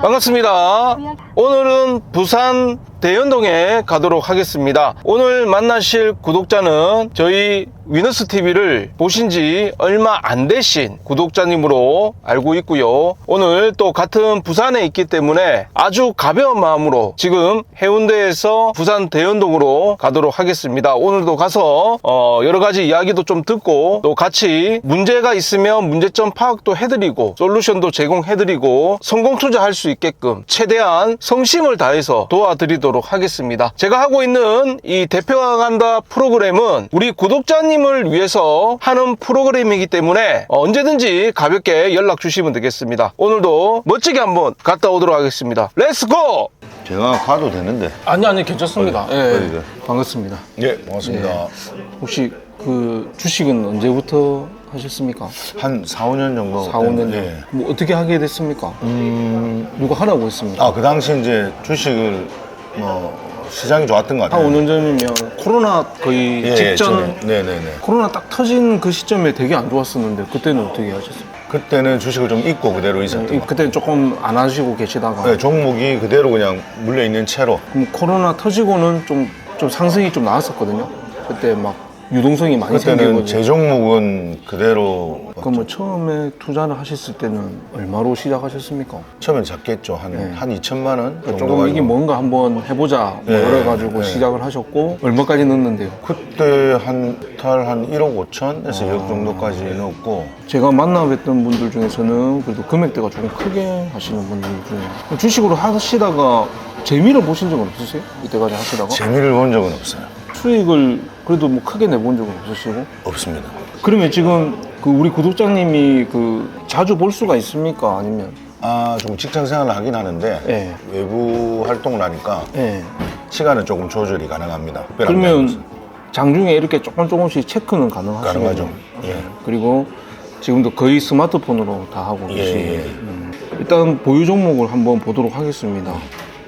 반갑습니다. 오늘은 부산 대연동에 가도록 하겠습니다. 오늘 만나실 구독자는 저희 위너스TV를 보신 지 얼마 안 되신 구독자님으로 알고 있고요. 오늘 또 같은 부산에 있기 때문에 아주 가벼운 마음으로 지금 해운대에서 부산 대연동으로 가도록 하겠습니다. 오늘도 가서 여러 가지 이야기도 좀 듣고 또 같이 문제가 있으면 문제점 파악도 해드리고 솔루션도 제공해드리고 성공 투자할 수 있게끔 최대한 성심을 다해서 도와드리도록 하겠습니다. 제가 하고 있는 이 대표가 간다 프로그램은 우리 구독자님을 위해서 하는 프로그램이기 때문에 언제든지 가볍게 연락 주시면 되겠습니다. 오늘도 멋지게 한번 갔다 오도록 하겠습니다. 렛츠고! 제가 가도 되는데. 아니 괜찮습니다. 예, 반갑습니다. 예, 반갑습니다. 예. 혹시 그 주식은 언제부터 하셨습니까? 한 4, 5년 정도. 4, 5년 전. 예. 뭐 어떻게 하게 됐습니까? 누가 하라고 했습니까? 아, 그 당시 이제 주식을 시장이 좋았던 것 한 같아요. 5년 전이면 코로나 거의 예, 직전. 네네네. 코로나 딱 터진 그 시점에 되게 안 좋았었는데 그때는 어떻게 하셨어요? 그때는 주식을 좀 잊고 그대로 있었던 것 같아요. 그때는 조금 안 하시고 계시다가 네, 종목이 그대로 그냥 물려있는 채로. 그럼 코로나 터지고는 좀 상승이 좀 나왔었거든요. 그때 막 유동성이 많이 그때는 생기고. 제 종목은 그대로. 그럼 뭐 처음에 투자를 하셨을 때는 얼마로 시작하셨습니까? 처음엔 작겠죠. 한 2천만 원 정도. 조금 이게 뭔가 한번 해보자 뭐 네, 이래가지고 네. 시작을 하셨고 얼마까지 넣었는데요? 그때 한 달 한 1억 5천에서 2억 정도까지 넣었고. 제가 만나뵀던 분들 중에서는 그래도 금액대가 조금 크게 하시는 분들 중에 주식으로 하시다가 재미를 보신 적은 없으세요? 이때까지 하시다가? 재미를 본 적은 없어요. 수익을 그래도 뭐 크게 내본 적은 없으시고? 없습니다. 그러면 지금 그 우리 구독자님이 그 자주 볼 수가 있습니까? 아니면? 좀 직장 생활을 하긴 하는데 예. 외부 활동을 하니까 예. 시간은 조금 조절이 가능합니다. 그러면 장중에 이렇게 조금씩 체크는 가능하시죠? 가능하죠. 예. 그리고 지금도 거의 스마트폰으로 다 하고 계시고 예. 일단 보유 종목을 한번 보도록 하겠습니다.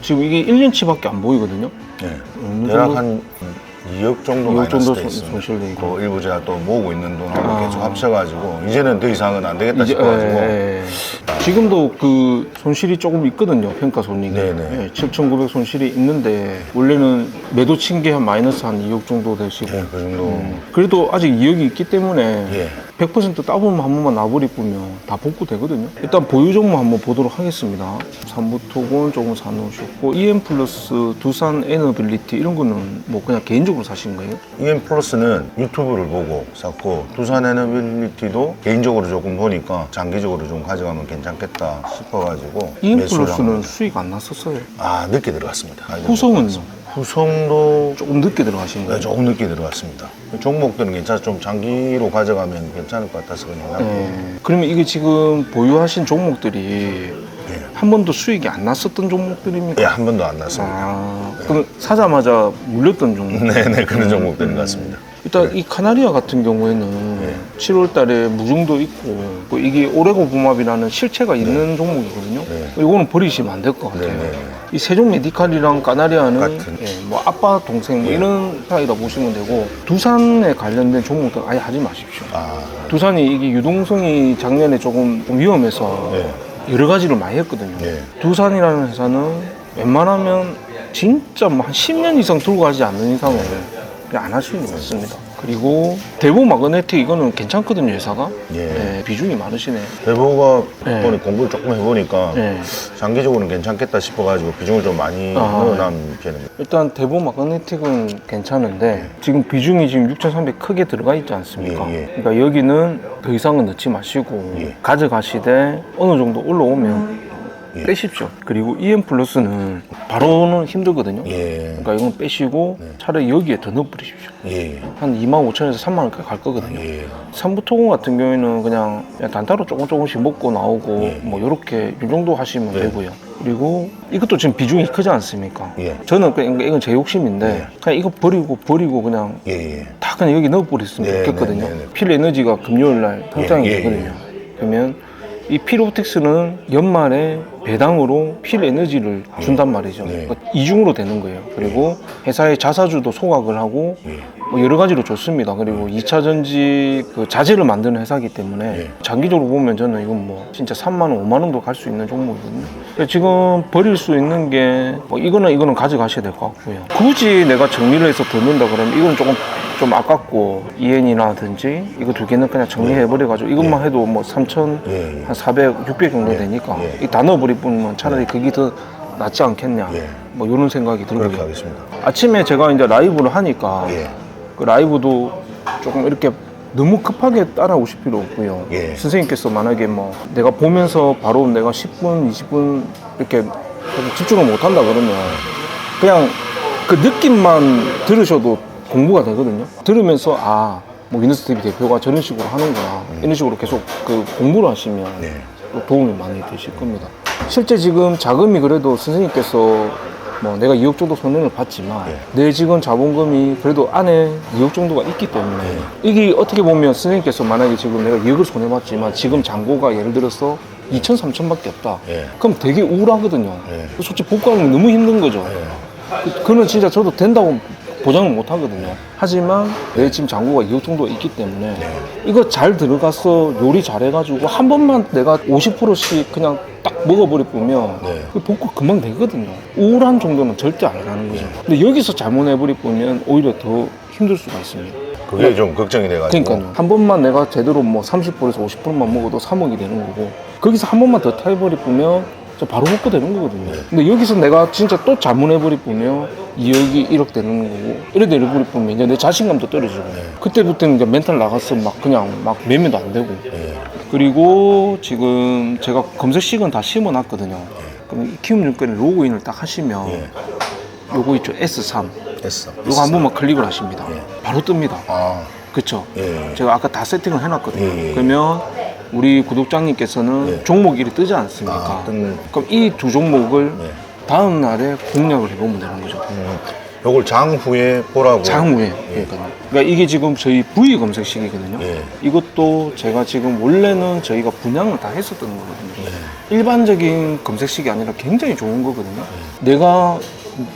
지금 이게 1년치밖에 안 보이거든요. 예. 대략 한 2억 정도 2억 마이너스 정도 돼 있습니다. 손실돼 있고. 그 일부 제가 또 모으고 있는 돈하고 계속 합쳐가지고 이제는 더 이상은 안 되겠다 싶어가지고. 지금도 그 손실이 조금 있거든요. 평가 손익이. 네네. 7,900 손실이 있는데 원래는 매도 친 게 한 마이너스 한 2억 정도 되시고 예, 그 정도. 그래도 아직 2억이 있기 때문에 예. 100% 따보면 한 번만 놔버리면 다 복구되거든요. 일단 보유 종목 한번 보도록 하겠습니다. 삼부토건 조금 사놓으셨고 EM 플러스, 두산 에너빌리티 이런 거는 뭐 그냥 개인적으로 사신 거예요? EM 플러스는 유튜브를 보고 샀고 두산 에너빌리티도 개인적으로 조금 보니까 장기적으로 좀 가져가면 괜찮겠다 싶어가지고 EM 매수를 한 플러스는 겁니다. 수익 안 났었어요. 늦게 들어갔습니다. 후성은요? 후성도 조금 늦게 들어가신 네, 거예요? 조금 늦게 들어갔습니다. 종목들은 괜찮아, 좀 장기로 가져가면 괜찮을 것 같아서 그냥 놨고. 그러면 이게 지금 보유하신 종목들이 예. 한 번도 수익이 안 났었던 종목들입니까? 예, 한 번도 안 났습니다. 그럼 사자마자 물렸던 종목? 네네, 그런 종목들인 것 같습니다. 일단 이 카나리아 같은 경우에는 7월 달에 무중도 있고 뭐 이게 오레고 붐압이라는 실체가 있는 종목이거든요. 네. 이거는 버리시면 안 될 것 같아요. 네네. 이 세종 메디칼이랑 카나리아는 같은. 뭐 아빠 동생 뭐 이런 사이라 보시면 되고 두산에 관련된 종목들 아예 하지 마십시오. 두산이 이게 유동성이 작년에 조금 위험해서 네. 여러 가지를 많이 했거든요. 네. 두산이라는 회사는 웬만하면 진짜 뭐 한 10년 이상 들고 가지 않는 이상은 그냥 안 하시는 게 맞습니다. 그리고 대보 마그네틱 이거는 괜찮거든요, 회사가. 예. 비중이 많으시네. 대보가 네. 이번에 공부를 조금 해보니까 네. 장기적으로는 괜찮겠다 싶어가지고 비중을 좀 많이 넣어놓은 편입니다. 일단 대보 마그네틱은 괜찮은데 지금 비중이 지금 6,300 크게 들어가 있지 않습니까? 예, 예. 그러니까 여기는 더 이상은 넣지 마시고 예. 가져가시되 어느 정도 올라오면 예. 빼십시오. 그리고 EM 플러스는 바로는 힘들거든요. 예. 그러니까 이건 빼시고 차라리 여기에 더 넣어버리십시오. 예. 한 25,000원에서 3만원까지 갈 거거든요. 예. 삼부토건 같은 경우에는 그냥 단타로 조금씩 먹고 나오고 예. 뭐 이렇게 이 정도 하시면 네. 되고요. 그리고 이것도 지금 비중이 크지 않습니까? 예. 저는 그냥 이건 제 욕심인데 그냥 이거 버리고 그냥 예. 다 그냥 여기 넣어버렸으면 네, 좋겠거든요. 네, 네, 네. 필에너지가 금요일날 평장이 예, 예, 되거든요. 그러면 이 필옵틱스는 연말에 배당으로 필에너지를 준단 말이죠. 네. 그러니까 이중으로 되는 거예요. 그리고 회사의 자사주도 소각을 하고 예. 뭐 여러 가지로 좋습니다. 그리고 2차 전지 그 자재를 만드는 회사이기 때문에 예. 장기적으로 보면 저는 이건 뭐 진짜 3만 원, 5만 원도 갈 수 있는 종목이거든요. 그래서 지금 버릴 수 있는 게 뭐 이거는 가져가셔야 될 것 같고요. 굳이 내가 정리를 해서 더 넣는다 그러면 이건 좀 아깝고 EN이라든지 이거 두 개는 그냥 정리해버려가지고 이것만 해도 뭐 3,000, 예. 한 400, 600 정도 되니까 예. 이 다 넣어버릴 뿐이면 차라리 그게 더 낫지 않겠냐. 예. 뭐 이런 생각이 그렇게 들고요. 하겠습니다. 아침에 제가 이제 라이브를 하니까 예. 그 라이브도 조금 이렇게 너무 급하게 따라오실 필요 없고요. 예. 선생님께서 만약에 뭐 내가 보면서 바로 내가 10분, 20분 이렇게 집중을 못 한다 그러면 그냥 그 느낌만 들으셔도 공부가 되거든요. 들으면서 뭐 위너스TV 대표가 저런 식으로 하는구나. 이런 식으로 계속 그 공부를 하시면 네. 또 도움이 많이 되실 겁니다. 실제 지금 자금이 그래도 선생님께서 뭐 내가 2억 정도 손해를 봤지만 내 지금 자본금이 그래도 안에 2억 정도가 있기 때문에 이게 어떻게 보면 선생님께서 만약에 지금 내가 2억을 손해봤지만 지금 잔고가 예를 들어서 2천, 3천밖에 없다. 예. 그럼 되게 우울하거든요. 예. 솔직히 복구하는 게 너무 힘든 거죠. 그는 진짜 저도 된다고 보장을 못 하거든요. 하지만 내 지금 잔고가 2억 정도 있기 때문에 이거 잘 들어가서 요리 잘해가지고 한 번만 내가 50%씩 그냥 딱 먹어버려 보면 그 복구 금방 되거든요. 우울한 정도는 절대 안 하는 거죠. 근데 여기서 잘못해버려 보면 오히려 더 힘들 수가 있습니다. 그게 좀 걱정이 돼가지고. 그러니까요. 한 번만 내가 제대로 뭐 30%에서 50%만 먹어도 3억이 되는 거고 거기서 한 번만 더 타해버려 보면 바로 복구 되는 거거든요. 근데 여기서 내가 진짜 또 잘못해버려 보면 2억이 1억 되는 거고 이래 내려버려 보면 이제 내 자신감도 떨어지고 그때부터는 이제 멘탈 나가서 막 그냥 막 매매도 안 되고 그리고 지금 제가 검색식은 다 심어놨거든요. 그럼 이 키움 증권에 로그인을 딱 하시면 요거 있죠. S3 했어. 요거 한 번만 클릭을 하십니다. 바로 뜹니다. 아, 그쵸? 예. 제가 아까 다 세팅을 해놨거든요. 예. 그러면 우리 구독자님께서는 종목일이 뜨지 않습니까? 뜨는. 그럼 이 두 종목을 다음 날에 공략을 해보면 되는 거죠. 요걸 장후에 보라고. 장후에. 그러니까 이게 지금 저희 V 검색식이거든요. 예. 이것도 제가 지금 원래는 저희가 분양을 다 했었던 거거든요. 일반적인 검색식이 아니라 굉장히 좋은 거거든요. 내가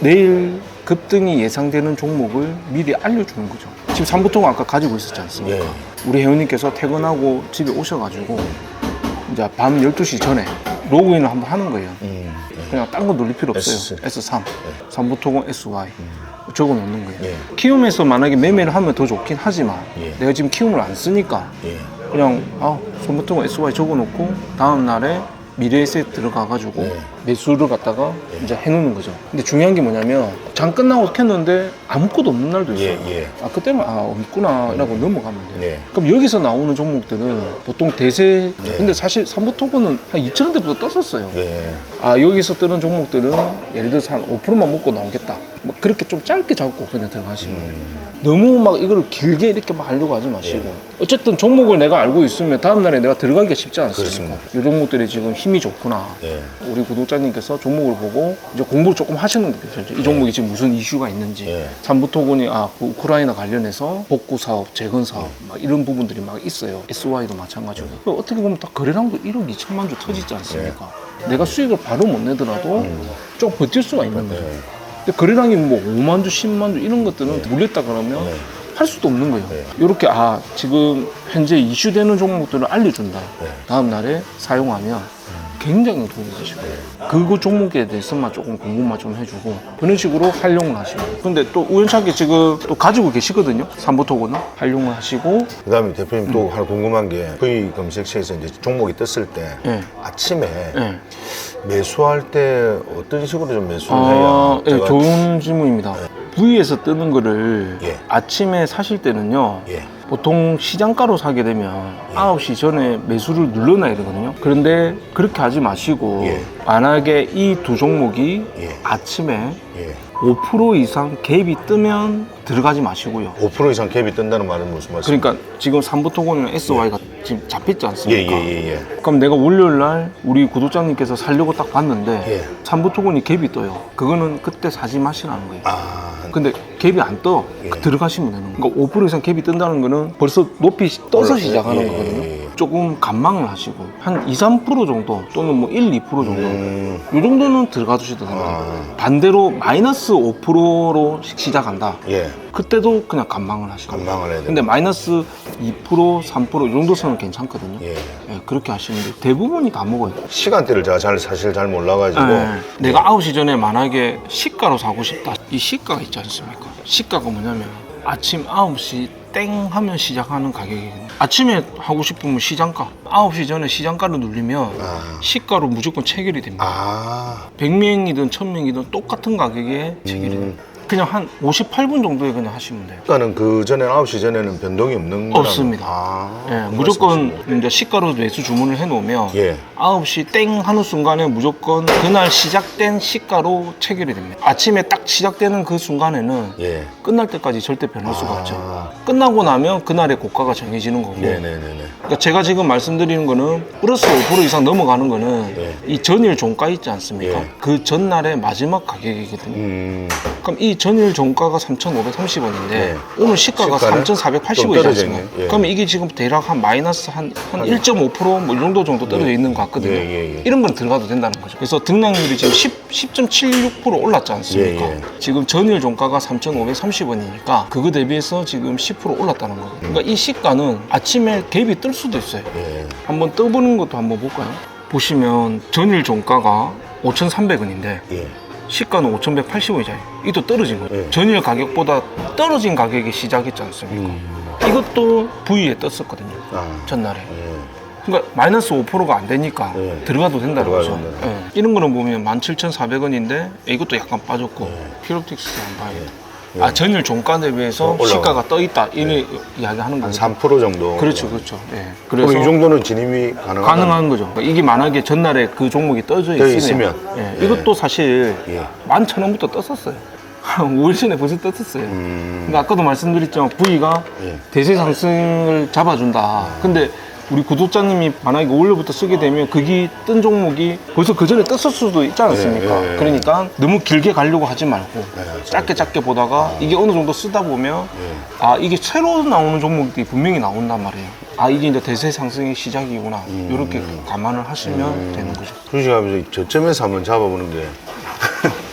내일 급등이 예상되는 종목을 미리 알려주는 거죠. 지금 삼부통 아까 가지고 있었지 않습니까? 우리 회원님께서 퇴근하고 집에 오셔가지고 이제 밤 12시 전에 로그인을 한번 하는 거예요. 그냥 딴 거 눌릴 필요 없어요. S3, 삼부통은 SY 적어 놓는 거예요. 키움에서 만약에 매매를 하면 더 좋긴 하지만 내가 지금 키움을 안 쓰니까 그냥 삼부통은 SY 적어 놓고 다음 날에 미래에셋 들어가가지고 매수를 갖다가 이제 해놓는 거죠. 근데 중요한 게 뭐냐면 장 끝나고 켰는데 아무것도 없는 날도 있어요. 그때는 없구나 라고 넘어가면 돼요. 그럼 여기서 나오는 종목들은 보통 대세 근데 사실 삼부토건은 한 2,000원대부터 떴었어요. 여기서 뜨는 종목들은 예를 들어서 한 5%만 먹고 나오겠다. 뭐 그렇게 좀 짧게 잡고 그냥 들어가시면 너무 막 이걸 길게 이렇게 막 하려고 하지 마시고 어쨌든 종목을 내가 알고 있으면 다음날에 내가 들어가기가 쉽지 않습니까? 이 종목들이 지금 힘이 좋구나. 우리 구독자님께서 종목을 보고 이제 공부를 조금 하시는 거죠. 이 종목이 지금 무슨 이슈가 있는지. 삼부토건이 그 우크라이나 관련해서 복구 사업, 재건 사업 막 이런 부분들이 막 있어요. SY도 마찬가지고. 어떻게 보면 딱 거래량도 1억 2천만 주 터지지 않습니까? 내가 수익을 바로 못 내더라도 좀 버틸 수가 있는 거죠. 근데 거래량이 뭐 5만 주, 10만 주 이런 것들은 물렸다 그러면 할 수도 없는 거예요. 이렇게 지금 현재 이슈되는 종목들을 알려준다. 다음 날에 사용하면 굉장히 도움이 되실 거예요. 그 종목에 대해서만 조금 공부만 좀 해주고 그런 식으로 활용을 하시고 근데 또 우연찮게 지금 또 가지고 계시거든요. 삼부토건은 활용을 하시고 그 다음에 대표님 또 하나 궁금한 게 V 검색시에서 이제 종목이 떴을 때 아침에 매수할 때 어떤 식으로 좀 매수를 해야 제가 좋은 질문입니다. V에서 뜨는 거를 아침에 사실 때는요 보통 시장가로 사게 되면 9시 전에 매수를 눌러놔야 되거든요. 그런데 그렇게 하지 마시고 만약에 이 두 종목이 아침에 5% 이상 갭이 뜨면 들어가지 마시고요. 5% 이상 갭이 뜬다는 말은 무슨 말씀이세요? 그러니까 지금 삼부토건이랑 SY가 지금 잡혔지 않습니까? 그럼 내가 월요일 날 우리 구독자님께서 살려고 딱 봤는데 삼부토건이 갭이 떠요. 그거는 그때 사지 마시라는 거예요. 근데 갭이 안 떠. 들어가시면 되는 거예요. 그러니까 5% 이상 갭이 뜬다는 거는 벌써 높이 떠서 시작하는 거거든요. 조금 관망을 하시고 한 2, 3% 정도 또는 뭐 1, 2% 정도 이 정도는 들어가두셔도 됩니다. 반대로 마이너스 5%로 시작한다. 예. 그때도 그냥 관망을 하시고. 관망을 해야 돼. 근데 마이너스 2%, 3%이 정도 선은 괜찮거든요. 예. 예, 그렇게 하시면 돼요. 대부분이 다 먹어요. 시간대를 제가 사실 잘 몰라가지고. 내가 9시 전에 만약에 시가로 사고 싶다. 이 시가가 있지 않습니까? 시가가 뭐냐면 아침 9시 땡 하면 시작하는 가격이거든요. 아침에 하고 싶으면 시장가 9시 전에 시장가를 누르면 시가로 무조건 체결이 됩니다. 100명이든 1000명이든 똑같은 가격에 체결이 됩니다. 그냥 한 58분 정도에 그냥 하시면 돼요. 시가는 그 전에 9시 전에는 변동이 없는 거라고? 없습니다. 예, 무조건 이제 시가로 매수 주문을 해놓으면 예. 9시 땡 하는 순간에 무조건 그날 시작된 시가로 체결이 됩니다. 아침에 딱 시작되는 그 순간에는 예. 끝날 때까지 절대 변할 수가 없죠. 끝나고 나면 그날의 고가가 정해지는 거고. 네네네네. 그러니까 제가 지금 말씀드리는 거는 플러스 5% 이상 넘어가는 거는 예. 이 전일 종가 있지 않습니까? 예. 그 전날의 마지막 가격이거든요. 그럼 이 전일 종가가 3,530원인데 네. 오늘 시가가 시가는 3,480원이지 떨어지네. 않습니까? 예. 그러면 이게 지금 대략 한 마이너스 한 1.5% 뭐 이 정도 떨어져 있는 것 같거든요. 예. 이런 건 들어가도 된다는 거죠. 그래서 등락률이 지금 10.76% 올랐지 않습니까? 예. 지금 전일 종가가 3,530원이니까 그거 대비해서 지금 10% 올랐다는 거예요. 그러니까 이 시가는 아침에 갭이 뜰 수도 있어요. 예. 한번 떠보는 것도 한번 볼까요? 보시면 전일 종가가 5,300원인데 예. 시가는 5,180원이잖아요. 이것도 떨어진 거예요. 예. 전일 가격보다 떨어진 가격에 시작했지 않습니까? 이것도 V에 떴었거든요. 전날에. 예. 그러니까 마이너스 5%가 안 되니까 예. 들어가도 된다는 들어가도 거죠. 된다. 예. 이런 거는 보면 17,400원인데 이것도 약간 빠졌고 피로틱스 한번 봐야겠다. 아, 전일 종가 대비해서 올라가. 시가가 떠 있다. 이런 이야기 하는 한 거죠. 3% 정도. 그렇죠. 예. 그럼 그래서 이 정도는 진입이 가능하다? 가능한 거죠. 그러니까 이게 만약에 전날에 그 종목이 떠져 있으면, 예. 이것도 사실 예. 11,000원부터 떴었어요. 한 5일 전에 벌써 떴었어요. 그러니까 아까도 말씀드렸지만 V가 예. 대세 상승을 잡아준다. 근데 우리 구독자님이 만약에 5일부터 쓰게 되면 그게 뜬 종목이 벌써 그 전에 떴을 수도 있지 않습니까? 예. 그러니까 너무 길게 가려고 하지 말고 짧게 보다가 이게 어느 정도 쓰다 보면 아, 이게 새로 나오는 종목들이 분명히 나온단 말이에요. 아, 이게 이제 대세 상승의 시작이구나. 이렇게 감안을 하시면 되는 거죠. 주식하면서 저점에서 한번 잡아보는 게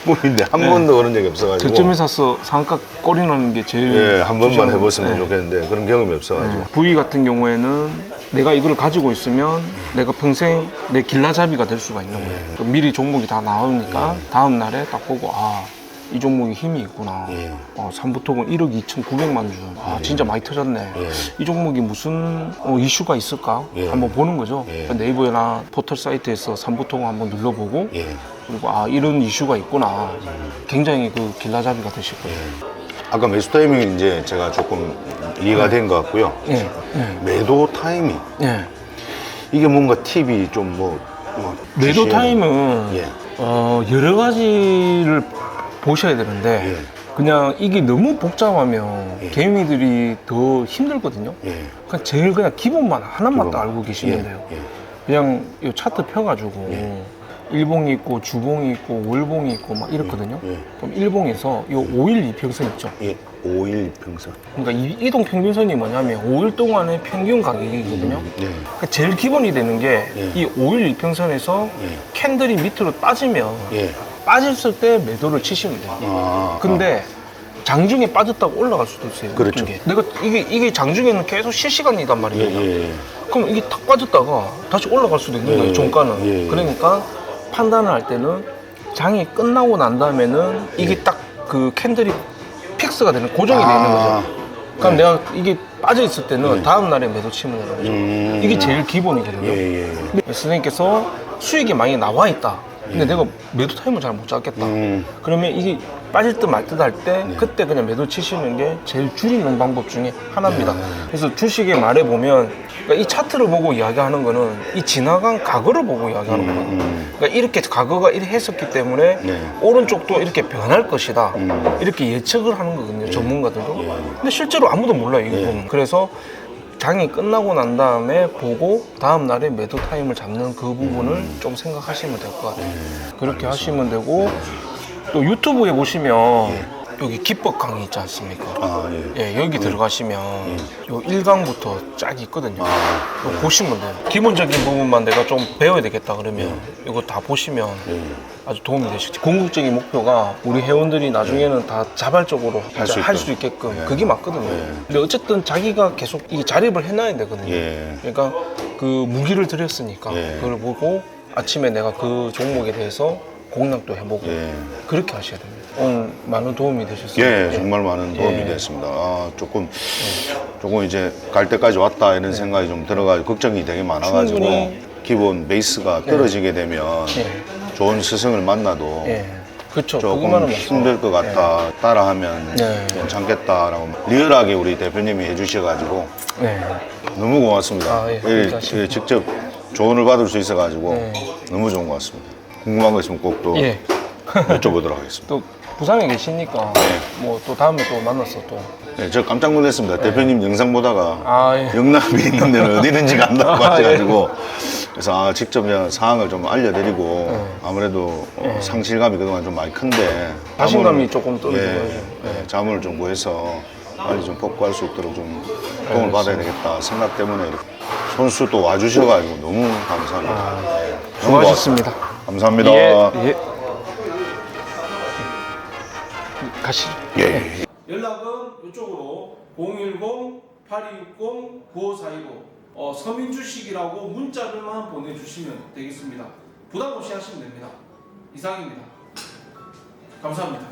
꿈인데 한 번도 그런 적이 없어가지고. 저점에 사서 상가 꼬리 나는 게 제일 예, 한 번만 좋잖아요. 해봤으면 좋겠는데 그런 경험이 없어가지고. V 같은 경우에는 내가 이걸 가지고 있으면 내가 평생 내 길라잡이가 될 수가 있는 거예요. 그럼 미리 종목이 다 나오니까 다음 날에 딱 보고 아, 이 종목이 힘이 있구나. 삼부토건 1억 2,900만 주. 아, 진짜 많이 터졌네. 이 종목이 무슨 이슈가 있을까? 한번 보는 거죠. 네이버나 포털 사이트에서 삼부토건 한번 눌러보고 그리고 아, 이런 이슈가 있구나. 굉장히 그 길라잡이가 되실 거예요. 아까 매수 타이밍이 이제 제가 조금 이해가 된 것 같고요. 매도 타이밍. 이게 뭔가 팁이 좀 매도 타임은 여러 가지를 보셔야 되는데 그냥 이게 너무 복잡하면 개미들이 더 힘들거든요. 그냥 제일 그냥 기본만 하나만 딱 알고 계시면 돼요. 그냥 이 차트 펴가지고 일봉이 있고 주봉이 있고 월봉이 있고 막 이렇거든요. 그럼 일봉에서 이 5일 이평선 있죠. 5일 평선. 그러니까 이 이동 평균선이 뭐냐면 5일 동안의 평균 가격이거든요. 그러니까 제일 기본이 되는 게 이 5일 이평선에서 캔들이 밑으로 빠지면 빠졌을 때 매도를 치시면 돼요. 근데 장중에 빠졌다고 올라갈 수도 있어요. 그렇죠. 게. 내가 이게 장중에는 계속 실시간이단 말이에요. 그럼 이게 탁 빠졌다가 다시 올라갈 수도 있는 거예요. 종가는. 그러니까 판단을 할 때는 장이 끝나고 난 다음에는 이게 딱 그 캔들이 픽스가 되는 고정이 되는 거죠. 그럼 내가 이게 빠져 있을 때는 다음 날에 매도 치면 되는 거죠. 이게 제일 기본이거든요. 근데 선생님께서 수익이 많이 나와 있다. 근데 내가 매도 타임을 잘 못 잡겠다. 그러면 이게 빠질 듯 말 듯 할 때 그때 그냥 매도 치시는 게 제일 줄이는 방법 중에 하나입니다. 그래서 주식의 말에 보면 그러니까 이 차트를 보고 이야기하는 거는 이 지나간 과거를 보고 이야기하는 거거든요. 그러니까 이렇게 과거가 이렇게 했었기 때문에 오른쪽도 이렇게 변할 것이다. 이렇게 예측을 하는 거거든요. 전문가들도. 근데 실제로 아무도 몰라요. 이거 보면. 그래서 장이 끝나고 난 다음에 보고 다음 날에 매도 타임을 잡는 그 부분을 좀 생각하시면 될 것 같아요. 그렇게 하시면 되고 또 유튜브에 보시면 여기 기법 강의 있지 않습니까? 아, 예. 예, 여기 들어가시면 요 1강부터 쫙 있거든요. 아, 이거 보시면 돼요. 기본적인 부분만 내가 좀 배워야 되겠다 그러면 이거 다 보시면 아주 도움이 되시죠. 궁극적인 목표가 우리 회원들이 나중에는 다 자발적으로 할 수 있게끔 그게 맞거든요. 근데 어쨌든 자기가 계속 이 자립을 해놔야 되거든요. 그러니까 그 무기를 들였으니까 그걸 보고 아침에 내가 그 종목에 대해서 공략도 해보고 그렇게 하셔야 됩니다. 오늘 많은 도움이 되셨어요. 예, 정말 많은 도움이 됐습니다. 아, 조금 이제 갈 때까지 왔다 이런 생각이 좀 들어가지고 걱정이 되게 많아가지고 충분히. 기본 베이스가 떨어지게 되면 좋은 스승을 만나도 그렇죠. 조금 힘들 것 같다. 따라하면 괜찮겠다라고 리얼하게 우리 대표님이 해주셔가지고 너무 고맙습니다. 아, 예. 예, 직접 조언을 받을 수 있어가지고 너무 좋은 것 같습니다. 궁금한 거 있으면 꼭 또 여쭤보도록 하겠습니다. 또 부산에 계시니까 뭐 또 다음에 또 만나서 또 네, 저 깜짝 놀랐습니다. 대표님 영상 보다가 예. 영남에 있는 데는 어디 있는지 안다고 하셔가지고 그래서 직접 그냥 상황을 좀 알려드리고 아무래도 상실감이 그동안 좀 많이 큰데 자신감이 조금 떨어진 거죠. 자문을 좀 구해서 빨리 좀 복구할 수 있도록 좀 도움을 받아야 되겠다 생각 때문에 이렇게 선수 또 와주셔가지고 너무 감사합니다. 수고하셨습니다. 감사합니다. 예. 가시죠. 예. 연락은 이쪽으로 010-820-9545 서민주식이라고 문자를만 보내주시면 되겠습니다. 부담 없이 하시면 됩니다. 이상입니다. 감사합니다.